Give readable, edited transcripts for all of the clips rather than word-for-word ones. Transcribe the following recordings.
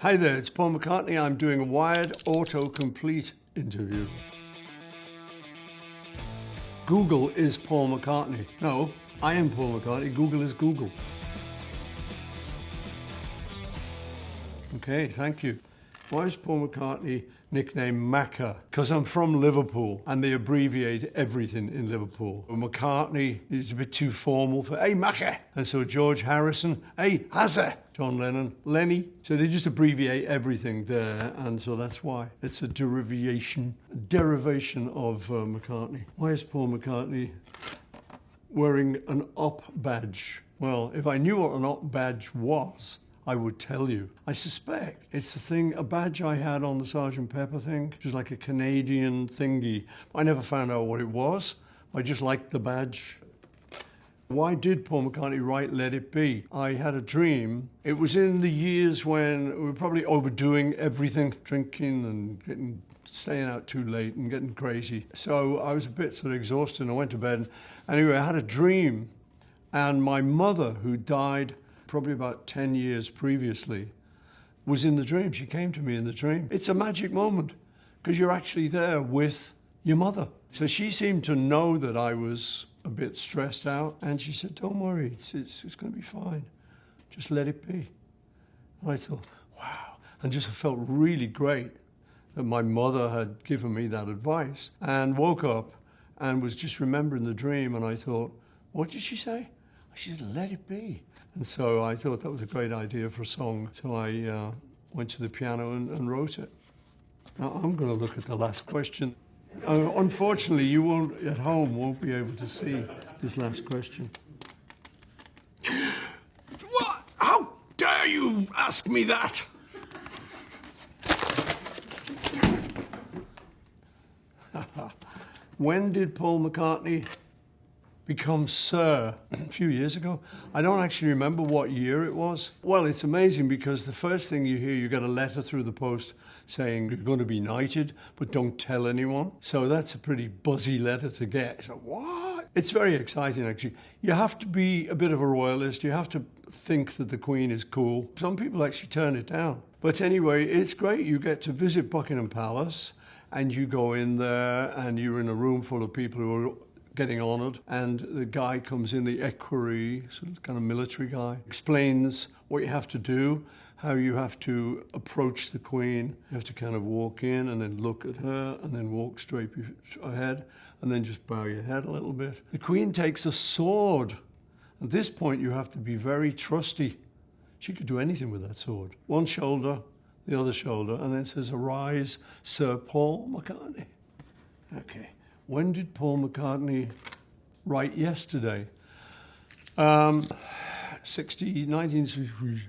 Hi there, it's Paul McCartney. I'm doing a Wired Autocomplete interview. Google is Paul McCartney. No, I am Paul McCartney. Google is Google. Okay, thank you. Why is Paul McCartney nicknamed Macca? Because I'm from Liverpool and they abbreviate everything in Liverpool. McCartney is a bit too formal for, hey, Macca. And so George Harrison, hey, Hazza. John Lennon, Lenny. So they just abbreviate everything there, and so that's why. It's a derivation of McCartney. Why is Paul McCartney wearing an op badge? Well, if I knew what an op badge was, I would tell you. I suspect it's a badge I had on the Sgt. Pepper thing, which was like a Canadian thingy. I never found out what it was. I just liked the badge. Why did Paul McCartney write Let It Be? I had a dream. It was in the years when we were probably overdoing everything, drinking and staying out too late and getting crazy. So I was a bit sort of exhausted and I went to bed. Anyway, I had a dream, and my mother, who died probably about 10 years previously, was in the dream. She came to me in the dream. It's a magic moment because you're actually there with your mother. So she seemed to know that I was a bit stressed out, and she said, don't worry, it's going to be fine. Just let it be. And I thought, wow. And just felt really great that my mother had given me that advice, and woke up and was just remembering the dream, and I thought, what did she say? She said, let it be. And so I thought that was a great idea for a song. So I went to the piano and wrote it. Now I'm going to look at the last question. Unfortunately, you won't be able to see this last question. What? How dare you ask me that? When did Paul McCartney become Sir? A few years ago. I don't actually remember what year it was. Well, it's amazing because the first thing you hear, you get a letter through the post saying you're going to be knighted, but don't tell anyone. So that's a pretty buzzy letter to get. So what? It's very exciting, actually. You have to be a bit of a royalist. You have to think that the Queen is cool. Some people actually turn it down. But anyway, it's great. You get to visit Buckingham Palace, and you go in there, and you're in a room full of people who are getting honoured, and the guy comes in, the equerry, sort of kind of military guy, explains what you have to do, how you have to approach the Queen. You have to kind of walk in and then look at her and then walk straight ahead and then just bow your head a little bit. The Queen takes a sword. At this point, you have to be very trusty. She could do anything with that sword. One shoulder, the other shoulder, and then says, "Arise, Sir Paul McCartney." Okay. When did Paul McCartney write Yesterday? 1960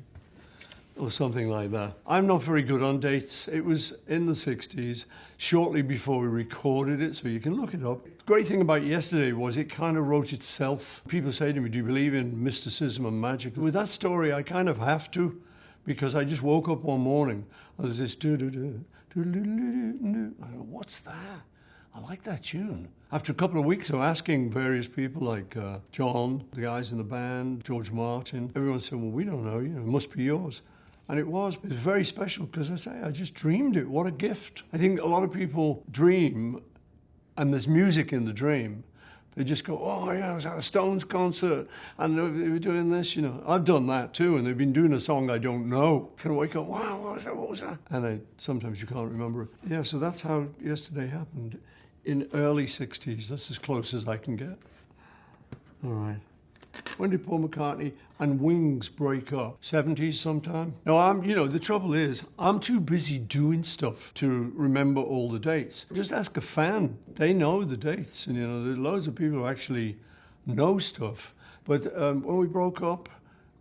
or something like that. I'm not very good on dates. It was in the 60s, shortly before we recorded it, so you can look it up. The great thing about Yesterday was it kind of wrote itself. People say to me, do you believe in mysticism and magic? With that story, I kind of have to, because I just woke up one morning and there's this do-do-do, do-do-do-do-do. I go, what's that? I like that tune. After a couple of weeks of asking various people like John, the guys in the band, George Martin, everyone said, well, we don't know, it must be yours. And it was very special because I just dreamed it. What a gift. I think a lot of people dream and there's music in the dream. They just go, oh yeah, I was at a Stones concert and they were doing this, I've done that too, and they've been doing a song I don't know. Can I wake up, wow, what was that? And sometimes you can't remember it. Yeah, so that's how Yesterday happened. In early 60s, that's as close as I can get. All right. When did Paul McCartney and Wings break up? 70s sometime? No, the trouble is, I'm too busy doing stuff to remember all the dates. Just ask a fan. They know the dates. And, there are loads of people who actually know stuff. But when we broke up,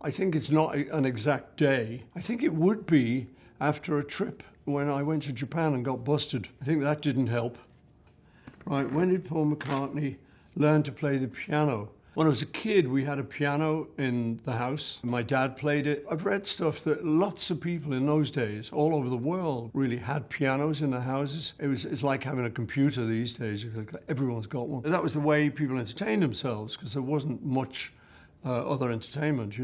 I think it's not an exact day. I think it would be after a trip when I went to Japan and got busted. I think that didn't help. Right, when did Paul McCartney learn to play the piano? When I was a kid, we had a piano in the house. My dad played it. I've read stuff that lots of people in those days, all over the world, really had pianos in their houses. It's like having a computer these days. Everyone's got one. That was the way people entertained themselves because there wasn't much other entertainment,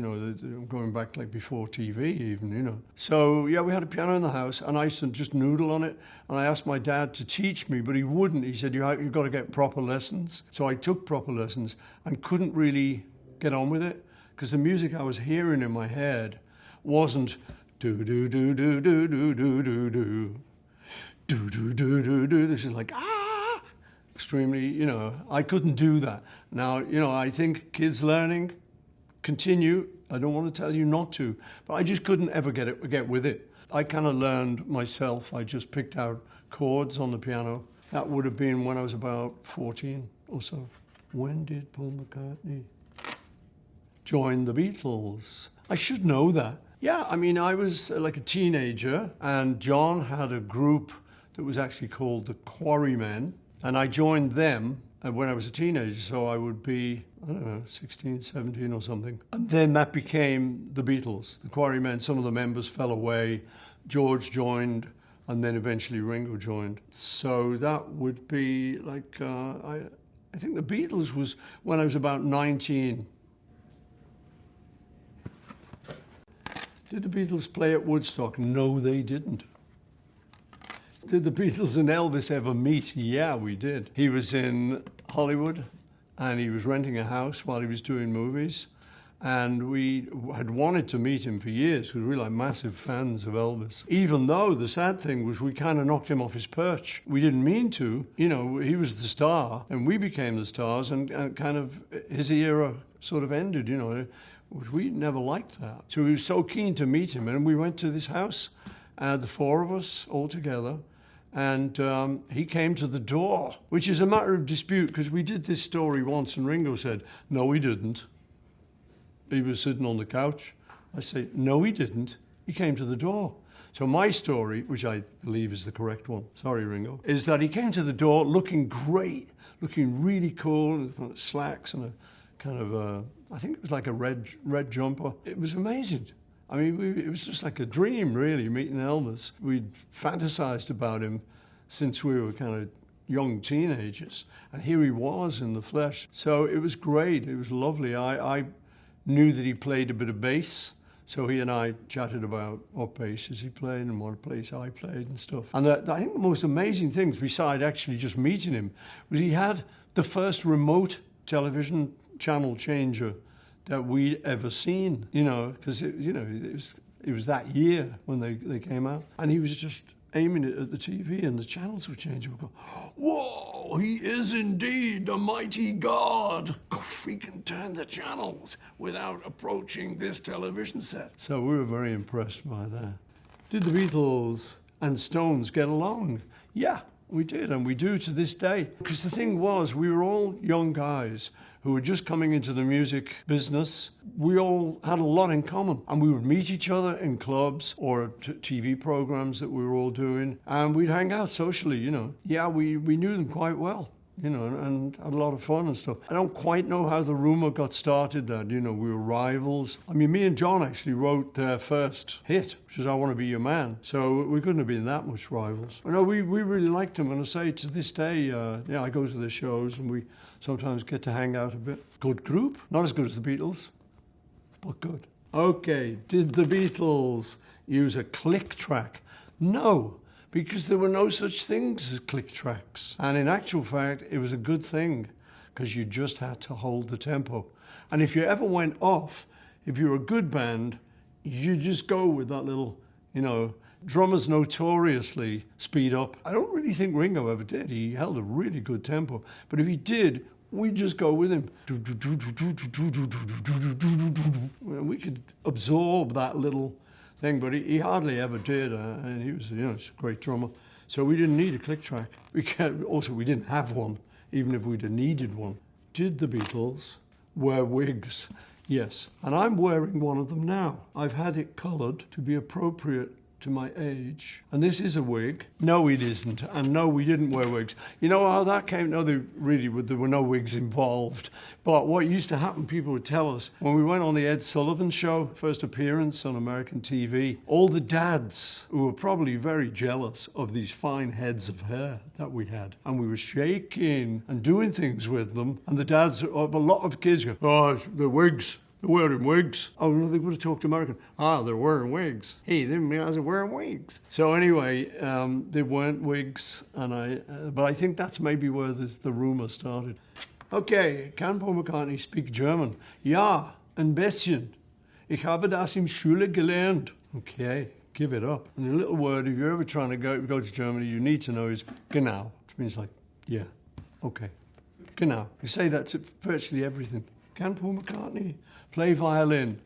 going back like before TV even, So, yeah, we had a piano in the house, and I used to just noodle on it, and I asked my dad to teach me, but he wouldn't. He said, you've got to get proper lessons. So I took proper lessons and couldn't really get on with it, because the music I was hearing in my head wasn't do-do-do-do-do-do-do-do, do-do-do-do-do. This is like, extremely, I couldn't do that. Now, I think kids learning continue. I don't want to tell you not to, but I just couldn't ever get with it. I kind of learned myself. I just picked out chords on the piano. That would have been when I was about 14 or so. When did Paul McCartney join the Beatles? I should know that. Yeah, I mean, I was like a teenager, and John had a group that was actually called the Quarrymen. And I joined them when I was a teenager, so I would be, 16, 17 or something. And then that became the Beatles, the Quarrymen. Some of the members fell away. George joined, and then eventually Ringo joined. So that would be like, I think the Beatles was when I was about 19. Did the Beatles play at Woodstock? No, they didn't. Did the Beatles and Elvis ever meet? Yeah, we did. He was in Hollywood, and he was renting a house while he was doing movies. And we had wanted to meet him for years, because we were like massive fans of Elvis. Even though the sad thing was we kind of knocked him off his perch. We didn't mean to. He was the star, and we became the stars, and kind of his era sort of ended, We never liked that. So we were so keen to meet him, and we went to this house, the four of us all together. And he came to the door, which is a matter of dispute, because we did this story once, and Ringo said, no, he didn't. He was sitting on the couch. I say, no, he didn't. He came to the door. So my story, which I believe is the correct one, sorry, Ringo, is that he came to the door looking great, looking really cool, with slacks and a kind of, I think it was like a red jumper. It was amazing. I mean, it was just like a dream, really, meeting Elvis. We'd fantasized about him since we were kind of young teenagers, and here he was in the flesh. So it was great. It was lovely. I knew that he played a bit of bass, so he and I chatted about what basses he played and what bass I played and stuff. And I think the most amazing things, besides actually just meeting him, was he had the first remote television channel changer that we'd ever seen, because it was that year when they came out, and he was just aiming it at the TV, and the channels were changing. We go, whoa, he is indeed the mighty God. He can turn the channels without approaching this television set. So we were very impressed by that. Did the Beatles and Stones get along? Yeah, we did, and we do to this day. Because the thing was, we were all young guys who were just coming into the music business. We all had a lot in common, and we would meet each other in clubs or TV programs that we were all doing, and we'd hang out socially, Yeah, we knew them quite well, and had a lot of fun and stuff. I don't quite know how the rumor got started that, we were rivals. I mean, me and John actually wrote their first hit, which is I Want to Be Your Man, so we couldn't have been that much rivals. No, we really liked them, and I say to this day, I go to their shows, and we sometimes get to hang out a bit. Good group. Not as good as the Beatles, but good. Okay, did the Beatles use a click track? No, because there were no such things as click tracks. And in actual fact, it was a good thing, because you just had to hold the tempo. And if you ever went off, if you're a good band, you just go with that little, drummers notoriously speed up. I don't really think Ringo ever did. He held a really good tempo. But if he did, we'd just go with him. We could absorb that little thing, but he hardly ever did. And he was, a great drummer. So we didn't need a click track. We didn't have one, even if we'd have needed one. Did the Beatles wear wigs? Yes. And I'm wearing one of them now. I've had it coloured to be appropriate to my age. And this is a wig. No, it isn't. And no, we didn't wear wigs. You know how that came? No, there were no wigs involved. But what used to happen, people would tell us, when we went on the Ed Sullivan Show, first appearance on American TV, all the dads who were probably very jealous of these fine heads of hair that we had. And we were shaking and doing things with them. And the dads of a lot of kids go, oh, the wigs. They're wearing wigs. Oh, no, they would have talked American. Ah, they're wearing wigs. Hey, they didn't realize they're wearing wigs. So anyway, they weren't wigs, but I think that's maybe where the rumor started. Okay, can Paul McCartney speak German? Ja, ein bisschen. Ich habe das in Schule gelernt. Okay, give it up. And a little word, if you're ever trying to go to Germany, you need to know is genau, which means like, yeah, okay. Genau. You say that to virtually everything. Can Paul McCartney play violin?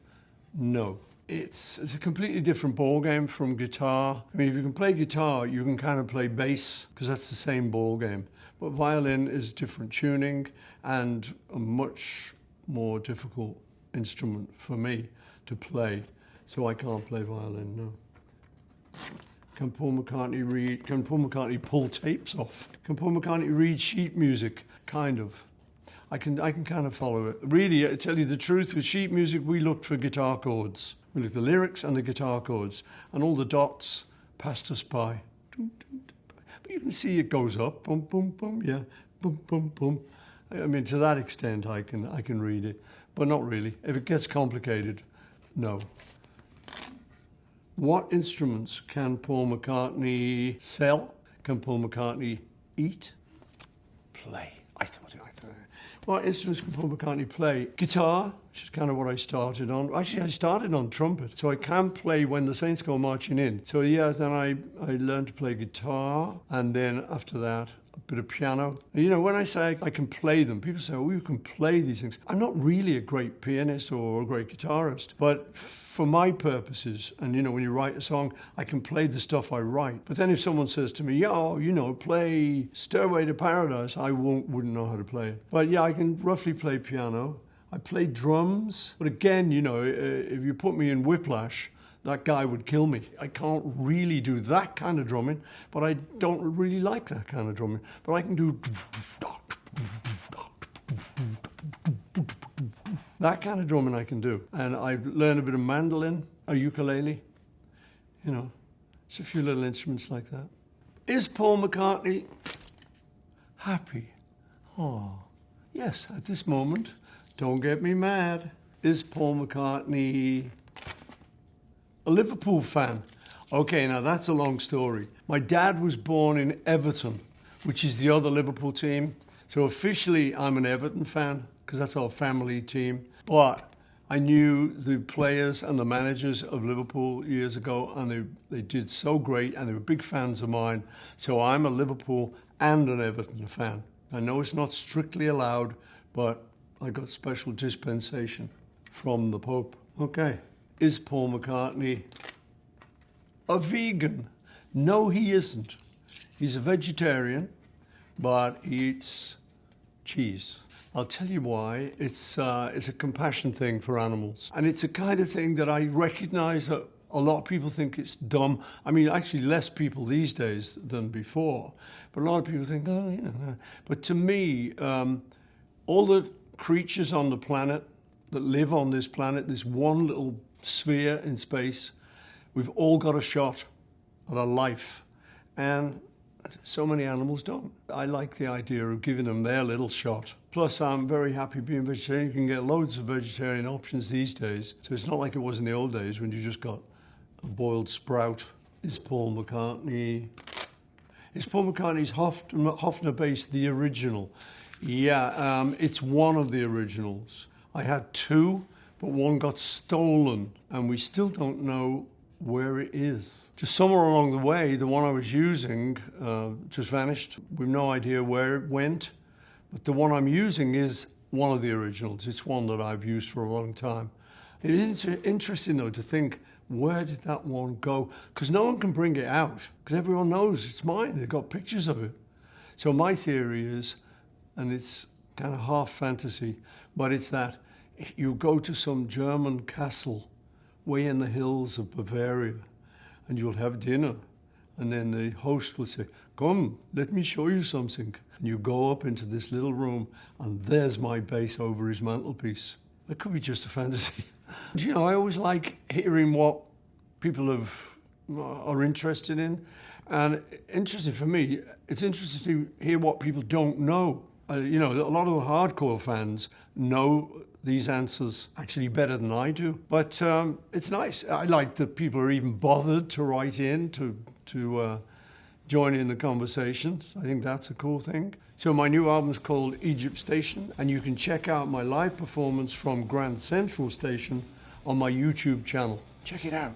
No. It's a completely different ball game from guitar. I mean, if you can play guitar, you can kind of play bass, because that's the same ball game. But violin is different tuning and a much more difficult instrument for me to play. So I can't play violin, no. Can Paul McCartney pull tapes off? Can Paul McCartney read sheet music? Kind of. I can kind of follow it. Really, I tell you the truth, with sheet music, we looked for guitar chords. We looked at the lyrics and the guitar chords, and all the dots passed us by. But you can see it goes up, boom, boom, boom, yeah, boom, boom, boom. I mean, to that extent, I can read it, but not really. If it gets complicated, no. What instruments can Paul McCartney sell? Can Paul McCartney eat? Play. I thought. What instruments can Paul McCartney play? Guitar, which is kind of what I started on. Actually, I started on trumpet, so I can play when the Saints go marching in. So yeah, then I learned to play guitar, and then after that, a bit of piano. You know, when I say I can play them, people say, oh, you can play these things. I'm not really a great pianist or a great guitarist, but for my purposes, and you know, when you write a song, I can play the stuff I write. But then if someone says to me, yo, you know, play Stairway to Paradise, I wouldn't know how to play it. But yeah, I can roughly play piano. I play drums, but again, you know, if you put me in Whiplash, that guy would kill me. I can't really do that kind of drumming, but I don't really like that kind of drumming. But I can do that kind of drumming I can do. And I've learned a bit of mandolin, a ukulele, you know, it's a few little instruments like that. Is Paul McCartney happy? Oh, yes, at this moment. Don't get me mad. Is Paul McCartney a Liverpool fan? Okay, now that's a long story. My dad was born in Everton, which is the other Liverpool team. So officially I'm an Everton fan because that's our family team. But I knew the players and the managers of Liverpool years ago, and they did so great, and they were big fans of mine. So I'm a Liverpool and an Everton fan. I know it's not strictly allowed, but I got special dispensation from the Pope. Okay. Is Paul McCartney a vegan? No, he isn't. He's a vegetarian, but he eats cheese. I'll tell you why. It's a compassion thing for animals. And it's a kind of thing that I recognize that a lot of people think it's dumb. I mean, actually less people these days than before. But a lot of people think, oh, you know. But to me, all the creatures on the planet that live on this planet, this one little sphere in space, we've all got a shot at a life, and so many animals don't. I like the idea of giving them their little shot. Plus, I'm very happy being vegetarian. You can get loads of vegetarian options these days, so it's not like it was in the old days when you just got a boiled sprout. Is Paul McCartney's Hoffner bass the original? Yeah, it's one of the originals. I had two, but one got stolen, and we still don't know where it is. Just somewhere along the way, the one I was using just vanished. We've no idea where it went, but the one I'm using is one of the originals. It's one that I've used for a long time. It is interesting, though, to think, where did that one go? Because no one can bring it out, because everyone knows it's mine. They've got pictures of it. So my theory is, and it's kind of half fantasy, but it's that you go to some German castle way in the hills of Bavaria, and you'll have dinner, and then the host will say, come, let me show you something. And you go up into this little room, and there's my bass over his mantelpiece. That could be just a fantasy. Do you know, I always like hearing what people are interested in, and interesting for me, it's interesting to hear what people don't know. You know, a lot of the hardcore fans know these answers actually better than I do. But it's nice. I like that people are even bothered to write in to join in the conversations. I think that's a cool thing. So my new album is called Egypt Station, and you can check out my live performance from Grand Central Station on my YouTube channel. Check it out.